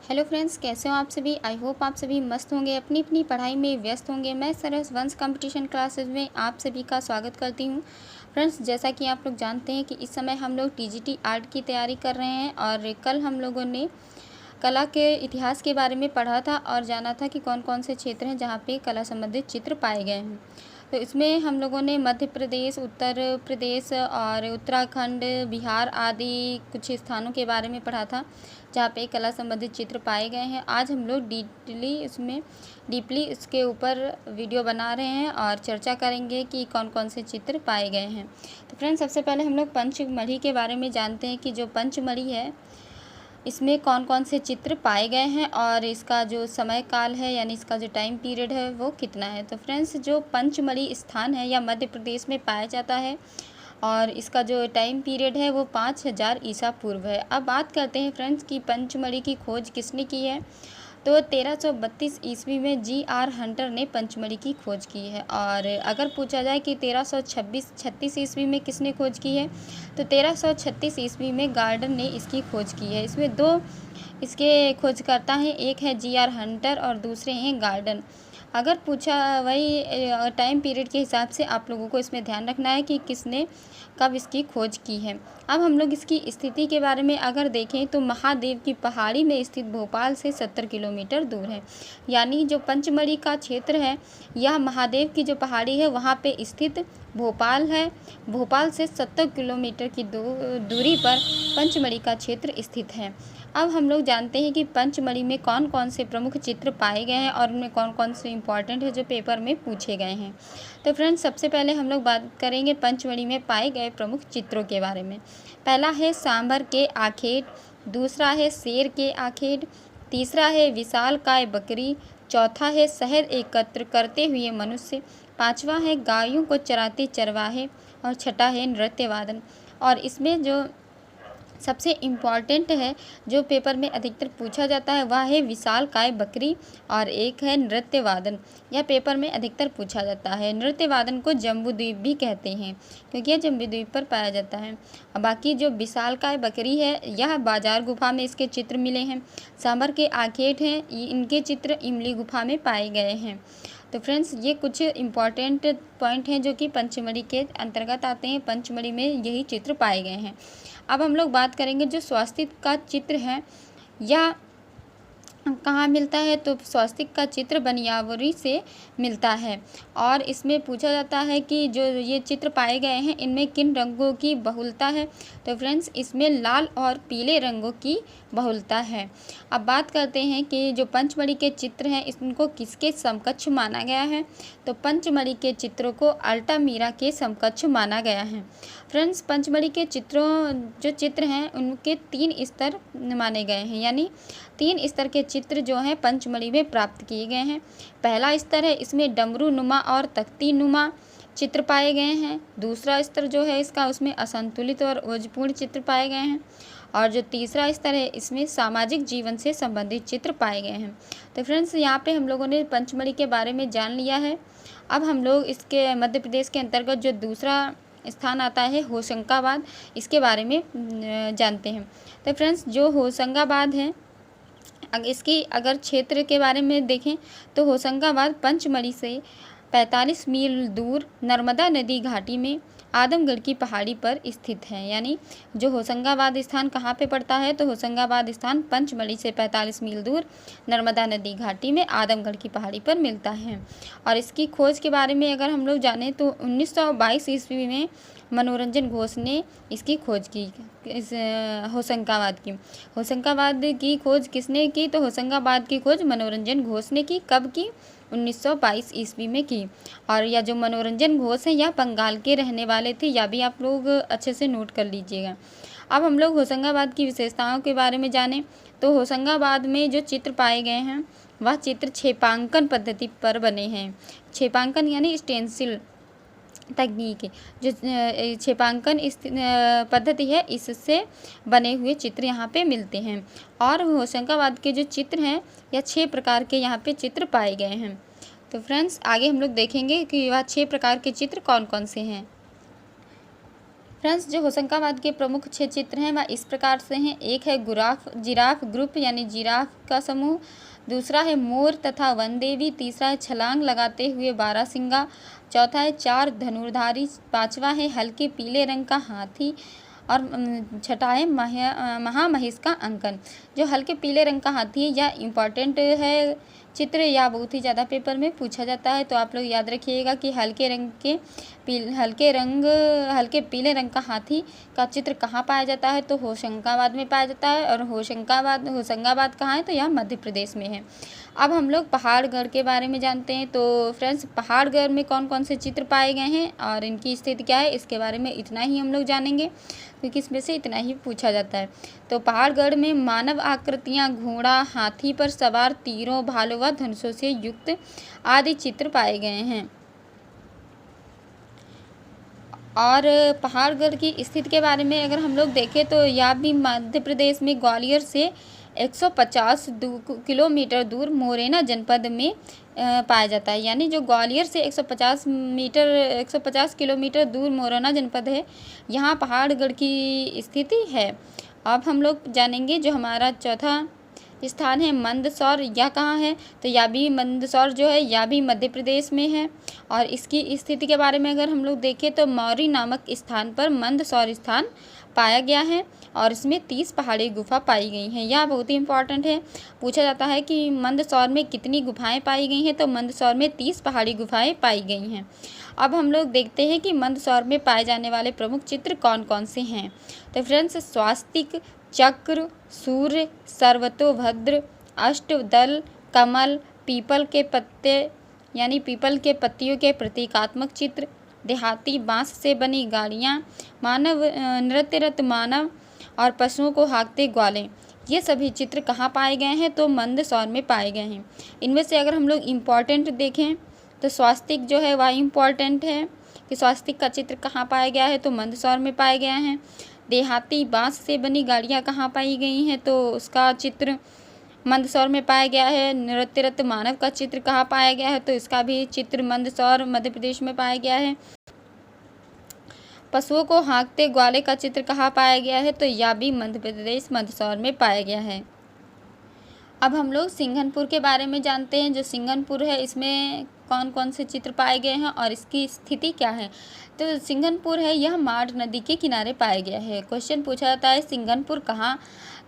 Hello friends, कैसे हो आप सभी। आई होप आप सभी मस्त होंगे, अपनी अपनी पढ़ाई में व्यस्त होंगे। मैं सरस वंश कंपटीशन क्लासेस में आप सभी का स्वागत करती हूँ। फ्रेंड्स, जैसा कि आप लोग जानते हैं कि इस समय हम लोग टीजीटी आर्ट की तैयारी कर रहे हैं और कल हम लोगों ने कला के इतिहास के बारे में पढ़ा था और जाना था कि कौन कौन से क्षेत्र हैं जहाँ पे कला संबंधित चित्र पाए गए हैं। तो इसमें हम लोगों ने मध्य प्रदेश, उत्तर प्रदेश और उत्तराखंड, बिहार आदि कुछ स्थानों के बारे में पढ़ा था जहाँ पे कला संबंधित चित्र पाए गए हैं। आज हम लोग डीपली इसके ऊपर वीडियो बना रहे हैं और चर्चा करेंगे कि कौन कौन से चित्र पाए गए हैं। तो फ्रेंड्स, सबसे पहले हम लोग पंचमढ़ी के बारे में जानते हैं कि जो पंचमढ़ी है इसमें कौन कौन से चित्र पाए गए हैं और इसका जो समय काल है यानी इसका जो टाइम पीरियड है वो कितना है। तो फ्रेंड्स, जो पंचमढ़ी स्थान है या मध्य प्रदेश में पाया जाता है और इसका जो टाइम पीरियड है वो 5000 ईसा पूर्व है। अब बात करते हैं फ्रेंड्स कि पंचमढ़ी की खोज किसने की है। तो 1332 ईस्वी में जी.आर. हंटर ने पंचमढ़ी की खोज की है। और अगर पूछा जाए कि 1336 ईस्वी में किसने खोज की है, तो 1336 ईस्वी में गार्डन ने इसकी खोज की है। इसमें दो इसके खोजकर्ता हैं, एक है जी.आर. हंटर और दूसरे हैं गार्डन। अगर पूछा वही टाइम पीरियड के हिसाब से आप लोगों को इसमें ध्यान रखना है कि किसने कब इसकी खोज की है। अब हम लोग इसकी स्थिति के बारे में अगर देखें तो महादेव की पहाड़ी में स्थित भोपाल से 70 किलोमीटर दूर है। यानी जो पंचमढ़ी का क्षेत्र है यह महादेव की जो पहाड़ी है वहाँ पे स्थित भोपाल है। भोपाल से 70 किलोमीटर की दूरी पर पंचमढ़ी का क्षेत्र स्थित है। अब हम लोग जानते हैं कि पंचमढ़ी में कौन कौन से प्रमुख चित्र पाए गए हैं और उनमें कौन कौन से इम्पॉर्टेंट है जो पेपर में पूछे गए हैं। तो फ्रेंड्स, सबसे पहले हम लोग बात करेंगे पंचमढ़ी में पाए गए प्रमुख चित्रों के बारे में। पहला है सांभर के आखेट, दूसरा है शेर के आखेट, तीसरा है विशालकाय बकरी, चौथा है शहद एकत्र करते हुए मनुष्य, पांचवा है गायों को चराते चरवाहे और छठा है नृत्य वादन। और इसमें जो सबसे इम्पॉर्टेंट है जो पेपर में अधिकतर पूछा जाता है वह है विशालकाय बकरी और एक है नृत्य वादन। यह पेपर में अधिकतर पूछा जाता है। नृत्य वादन को जम्बूद्वीप भी कहते हैं क्योंकि यह जम्बूद्वीप पर पाया जाता है। बाकी जो विशालकाय बकरी है यह बाजार गुफा में इसके चित्र मिले हैं। सांभर के आखेट हैं, इनके चित्र इमली गुफा में पाए गए हैं। तो फ्रेंड्स, ये कुछ इम्पॉर्टेंट पॉइंट हैं जो कि पंचमढ़ी के अंतर्गत आते हैं। पंचमढ़ी में यही चित्र पाए गए हैं। अब हम लोग बात करेंगे जो स्वास्तिक का चित्र है यह कहाँ मिलता है। तो स्वास्तिक का चित्र बनियावरी से मिलता है और इसमें पूछा जाता है कि जो ये चित्र पाए गए हैं इनमें किन रंगों की बहुलता है। तो फ्रेंड्स, इसमें लाल और पीले रंगों की बहुलता है। अब बात करते हैं कि जो पंचमढ़ी के चित्र हैं इनको किसके समकक्ष माना गया है। तो पंचमढ़ी के चित्रों को अल्टामीरा के समकक्ष माना गया है। फ्रेंड्स, पंचमढ़ी के जो चित्र हैं उनके 3 स्तर माने गए हैं, यानी 3 स्तर के चित्र जो हैं पंचमढ़ी में प्राप्त किए गए हैं। पहला स्तर है इसमें डमरू नुमा और तख्ती नुमा चित्र पाए गए हैं। दूसरा स्तर जो है इसका उसमें असंतुलित और ओजपूर्ण चित्र पाए गए हैं। और जो तीसरा स्तर है इसमें सामाजिक जीवन से संबंधित चित्र पाए गए हैं। तो फ्रेंड्स, यहाँ पे हम लोगों ने पंचमढ़ी के बारे में जान लिया है। अब हम लोग इसके मध्य प्रदेश के अंतर्गत जो दूसरा स्थान आता है होशंगाबाद, इसके बारे में जानते हैं। तो फ्रेंड्स, जो होशंगाबाद है इसकी अगर क्षेत्र के बारे में देखें तो होशंगाबाद पंचमढ़ी से 45 मील दूर नर्मदा नदी घाटी में आदमगढ़ की पहाड़ी पर स्थित है। यानी जो होशंगाबाद स्थान कहाँ पे पड़ता है, तो होशंगाबाद स्थान पंचमढ़ी से 45 मील दूर नर्मदा नदी घाटी में आदमगढ़ की पहाड़ी पर मिलता है। और इसकी खोज के बारे में अगर हम लोग जानें तो 1922 ईस्वी में मनोरंजन घोष ने इसकी खोज की। इस होशंगाबाद की खोज किसने की, तो होशंगाबाद की खोज मनोरंजन घोष ने की। कब की? 1922 ईस्वी में की। और यह जो मनोरंजन घोष है यह बंगाल के रहने वाले थे, यह भी आप लोग अच्छे से नोट कर लीजिएगा। अब हम लोग होशंगाबाद की विशेषताओं के बारे में जानें तो होशंगाबाद में जो चित्र पाए गए हैं वह चित्र क्षेपांकन पद्धति पर बने हैं। क्षेपांकन यानी स्टेंसिल तकनीक है, जो क्षेपांकन पद्धति है इससे बने हुए चित्र यहाँ पे मिलते हैं। और होशंगाबाद के जो चित्र हैं यह 6 प्रकार के यहाँ पे चित्र पाए गए हैं। तो फ्रेंड्स, आगे हम लोग देखेंगे कि वह 6 प्रकार के चित्र कौन कौन से हैं। फ्रेंड्स, जो होशंगाबाद के प्रमुख 6 चित्र हैं वह इस प्रकार से हैं। एक है जिराफ ग्रुप यानी जिराफ का समूह, दूसरा है मोर तथा वन देवी, तीसरा है छलांग लगाते हुए बारहसिंगा, चौथा है 4 धनुर्धारी, पांचवा है हल्के पीले रंग का हाथी और छठा है महामहिष का अंकन। जो हल्के पीले रंग का हाथी है यह इम्पॉर्टेंट है चित्र, या बहुत ही ज़्यादा पेपर में पूछा जाता है। तो आप लोग याद रखिएगा कि हल्के पीले रंग का हाथी का चित्र कहाँ पाया जाता है, तो होशंगाबाद में पाया जाता है। और होशंगाबाद कहाँ है, तो यह मध्य प्रदेश में है। अब हम लोग पहाड़गढ़ के बारे में जानते हैं। तो फ्रेंड्स, पहाड़गढ़ में कौन कौन से चित्र पाए गए हैं और इनकी स्थिति क्या है, इसके बारे में इतना ही हम लोग जानेंगे, क्योंकि इसमें से इतना ही पूछा जाता है। तो पहाड़गढ़ में मानव आकृतियाँ, घोड़ा, हाथी पर सवार, तीरों, भालों व धनुषों से युक्त आदि चित्र पाए गए हैं। और पहाड़गढ़ की स्थिति के बारे में अगर हम लोग देखें तो यह भी मध्य प्रदेश में ग्वालियर से 150 किलोमीटर दूर मोरेना जनपद में पाया जाता है। यानी जो ग्वालियर से 150 किलोमीटर दूर मोरेना जनपद है, यहाँ पहाड़गढ़ की स्थिति है। अब हम लोग जानेंगे जो हमारा चौथा स्थान है मंदसौर, यह कहाँ है, तो यह भी मंदसौर जो है यह भी मध्य प्रदेश में है। और इसकी स्थिति के बारे में अगर हम लोग देखें तो मौरी नामक स्थान पर मंदसौर स्थान पाया गया है और इसमें 30 पहाड़ी गुफा पाई गई हैं। यह बहुत ही इम्पॉर्टेंट है, पूछा जाता है कि मंदसौर में कितनी गुफाएं पाई गई हैं, तो मंदसौर में 30 पहाड़ी गुफाएं पाई गई हैं। अब हम लोग देखते हैं कि मंदसौर में पाए जाने वाले प्रमुख चित्र कौन कौन से हैं। तो फ्रेंड्स, स्वास्तिक, चक्र, सूर्य, सर्वतोभद्र, अष्टदल, कमल, पीपल के पत्ते यानी पीपल के पत्तियों के प्रतीकात्मक चित्र, देहाती बांस से बनी गाड़ियाँ, मानव नृत्यरत मानव और पशुओं को हाँकते ग्वाले, ये सभी चित्र कहाँ पाए गए हैं, तो मंदसौर में पाए गए हैं। इनमें से अगर हम लोग इम्पॉर्टेंट देखें तो स्वास्तिक जो है वह इम्पॉर्टेंट है कि स्वास्तिक का चित्र कहाँ पाया गया है, तो मंदसौर में पाया गया है। देहाती बांस से बनी गाड़ियाँ कहाँ पाई गई हैं, तो उसका चित्र मंदसौर में पाया गया है। नृत्यरत मानव का चित्र कहाँ पाया गया है, तो इसका भी चित्र मंदसौर मध्य प्रदेश में पाया गया है। पशुओं को हाँकते ग्वाले का चित्र कहाँ पाया गया है, तो यह भी मध्य प्रदेश मंदसौर में पाया गया है। अब हम लोग सिंघनपुर के बारे में जानते हैं। जो सिंघनपुर है इसमें कौन कौन से चित्र पाए गए हैं और इसकी स्थिति क्या है। तो सिंघनपुर है यह माढ़ नदी के किनारे पाया गया है। क्वेश्चन पूछा जाता है सिंघनपुर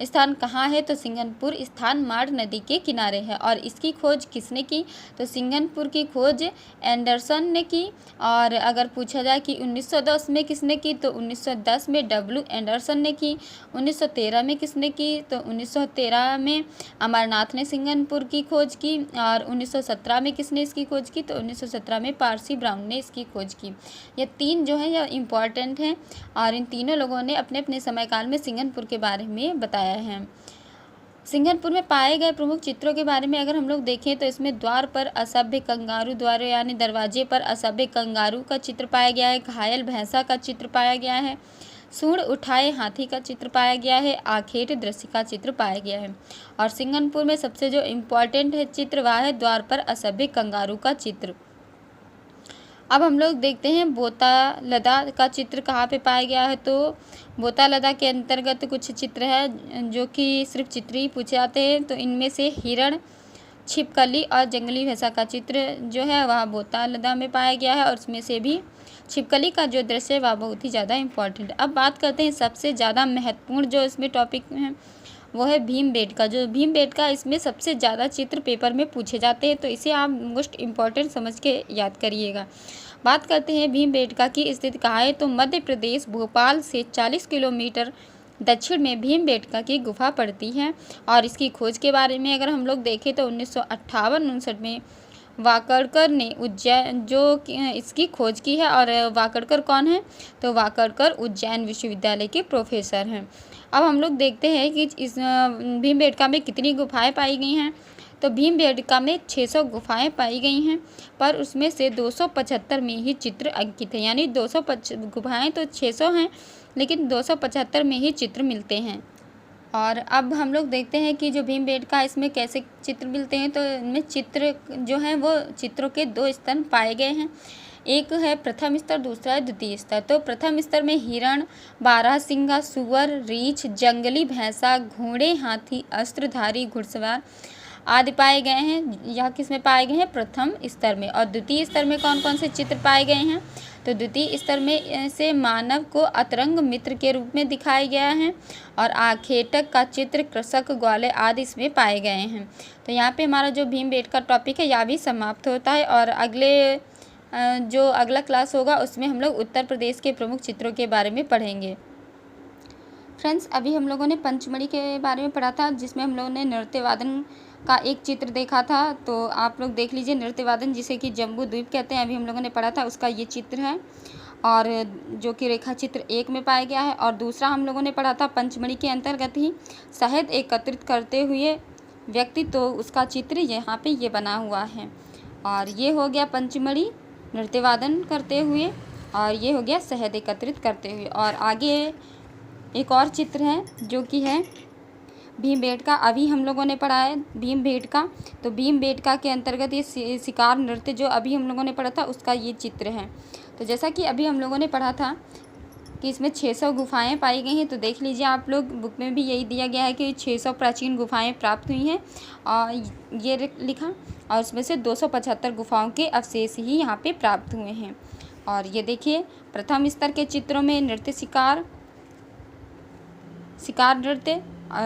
स्थान कहाँ है, तो सिंघनपुर स्थान माढ़ नदी के किनारे है। और इसकी खोज किसने की, तो सिंघनपुर की खोज एंडरसन ने की। और अगर पूछा जाए कि 1910 में किसने की, तो 1910 में डब्ल्यू एंडरसन ने की। 1913 में किसने की, तो 1913 में अमरनाथ ने सिंघनपुर की खोज की। और 1917 में किसने इसकी खोज की, तो 1917 में पारसी ब्राउन ने इसकी खोज की। ये 3 जो है यह इम्पॉर्टेंट हैं और इन तीनों लोगों ने अपने अपने समय काल में सिंघनपुर के बारे में बताया है। सिंघनपुर में पाए गए प्रमुख चित्रों के बारे में अगर हम लोग देखें तो इसमें द्वार पर असभ्य कंगारू, द्वार यानी दरवाजे पर असभ्य कंगारू का चित्र पाया गया है। घायल भैंसा का चित्र पाया गया है। सूंड उठाए हाथी का चित्र पाया गया है। आखेट दृश्य का चित्र पाया गया है। और सिंघनपुर में सबसे जो इम्पोर्टेंट है चित्र वह है द्वार पर असभ्य कंगारू का चित्र। अब हम लोग देखते हैं बोतालदा का चित्र कहाँ पे पाया गया है। तो बोतालदा के अंतर्गत कुछ चित्र है जो कि सिर्फ चित्र ही पूछे जाते हैं। तो इनमें से हिरण, छिपकली और जंगली भैंसा का चित्र जो है वह बोतालदा में पाया गया है। और उसमें से भी छिपकली का जो दृश्य है वह बहुत ही ज़्यादा इम्पॉर्टेंट है। अब बात करते हैं सबसे ज़्यादा महत्वपूर्ण जो इसमें टॉपिक है वो है भीमबेटका। जो भीमबेटका इसमें सबसे ज़्यादा चित्र पेपर में पूछे जाते हैं, तो इसे आप मोस्ट इम्पॉर्टेंट समझ के याद करिएगा। बात करते हैं भीमबेटका की स्थिति कहाँ है, तो मध्य प्रदेश भोपाल से 40 किलोमीटर दक्षिण में भीमबेटका की गुफा पड़ती है। और इसकी खोज के बारे में अगर हम लोग देखें तो 1958-59 में वाकड़कर ने उज्जैन जो इसकी खोज की है। और वाकड़कर कौन है, तो वाकड़कर उज्जैन विश्वविद्यालय के प्रोफेसर हैं। अब हम लोग देखते हैं कि इस भीमबेटका में कितनी गुफाएं पाई गई हैं। तो भीमबेटका में 600 गुफाएं पाई गई हैं, पर उसमें से 275 में ही चित्र अंकित है। यानी 250 गुफाएं तो 600 हैं, लेकिन 275 में ही चित्र मिलते हैं। और अब हम लोग देखते हैं कि जो भीमबेटका इसमें कैसे चित्र मिलते हैं। तो इनमें चित्र जो हैं वो चित्रों के 2 स्तंभ पाए गए हैं। एक है प्रथम स्तर, दूसरा है द्वितीय स्तर। तो प्रथम स्तर में हिरण, बारहसिंगा, सुअर, रीछ, जंगली भैंसा, घोड़े, हाथी, अस्त्रधारी घुड़सवार आदि पाए गए हैं। यह किस में पाए गए हैं? प्रथम स्तर में। और द्वितीय स्तर में कौन कौन से चित्र पाए गए हैं? तो द्वितीय स्तर में से मानव को अतरंग मित्र के रूप में दिखाया गया है और आखेटक का चित्र, कृषक, ग्वाले आदि इसमें पाए गए हैं। तो यहाँ पे हमारा जो भीमबेटका टॉपिक है यह भी समाप्त होता है और जो अगला क्लास होगा उसमें हम लोग उत्तर प्रदेश के प्रमुख चित्रों के बारे में पढ़ेंगे। फ्रेंड्स, अभी हम लोगों ने पंचमढ़ी के बारे में पढ़ा था, जिसमें हम लोगों ने नृत्य वादन का एक चित्र देखा था। तो आप लोग देख लीजिए, नृत्य वादन जिसे कि जम्बू द्वीप कहते हैं, अभी हम लोगों ने पढ़ा था, उसका ये चित्र है और जो कि रेखा चित्र 1 में पाया गया है। और दूसरा हम लोगों ने पढ़ा था पंचमढ़ी के अंतर्गत ही शहद एकत्रित करते हुए व्यक्ति, तो उसका चित्र यहाँ पे ये बना हुआ है। और ये हो गया पंचमढ़ी नृत्य वादन करते हुए और ये हो गया शहद एकत्रित करते हुए। और आगे एक और चित्र है जो कि है भीमबेटका। अभी हम लोगों ने पढ़ा है भीमबेटका, तो भीमबेटका के अंतर्गत ये शिकार नृत्य जो अभी हम लोगों ने पढ़ा था उसका ये चित्र है। तो जैसा कि अभी हम लोगों ने पढ़ा था कि इसमें 600 गुफाएं पाई गई हैं। तो देख लीजिए आप लोग, बुक में भी यही दिया गया है कि 600 प्राचीन गुफाएं प्राप्त हुई हैं और ये लिखा, और उसमें से 275 गुफाओं के अवशेष ही यहाँ पे प्राप्त हुए हैं। और ये देखिए, प्रथम स्तर के चित्रों में नृत्य शिकार नृत्य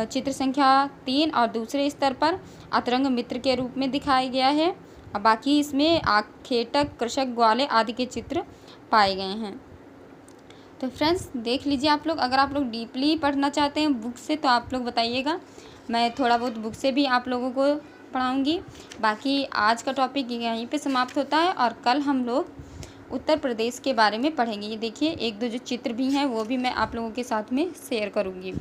चित्र संख्या 3 और दूसरे स्तर पर अतरंग मित्र के रूप में दिखाया गया है और बाकी इसमें आखेटक, कृषक, ग्वाले आदि के चित्र पाए गए हैं। तो फ्रेंड्स देख लीजिए आप लोग, अगर आप लोग डीपली पढ़ना चाहते हैं बुक से तो आप लोग बताइएगा, मैं थोड़ा बहुत बुक से भी आप लोगों को पढ़ाऊँगी। बाकी आज का टॉपिक यहीं पे समाप्त होता है और कल हम लोग उत्तर प्रदेश के बारे में पढ़ेंगे। ये देखिए, एक दो जो चित्र भी हैं वो भी मैं आप लोगों के साथ में शेयर करूँगी।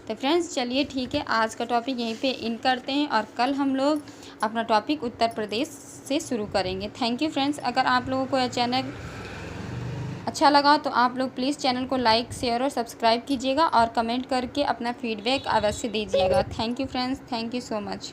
तो फ्रेंड्स चलिए ठीक है, आज का टॉपिक यहीं पे इन करते हैं और कल हम लोग अपना टॉपिक उत्तर प्रदेश से शुरू करेंगे। Thank you friends. अगर आप लोगों को यह चैनल अच्छा लगा तो आप लोग प्लीज़ चैनल को लाइक, शेयर और सब्सक्राइब कीजिएगा और कमेंट करके अपना फीडबैक अवश्य दीजिएगा। Thank you friends, thank you so much.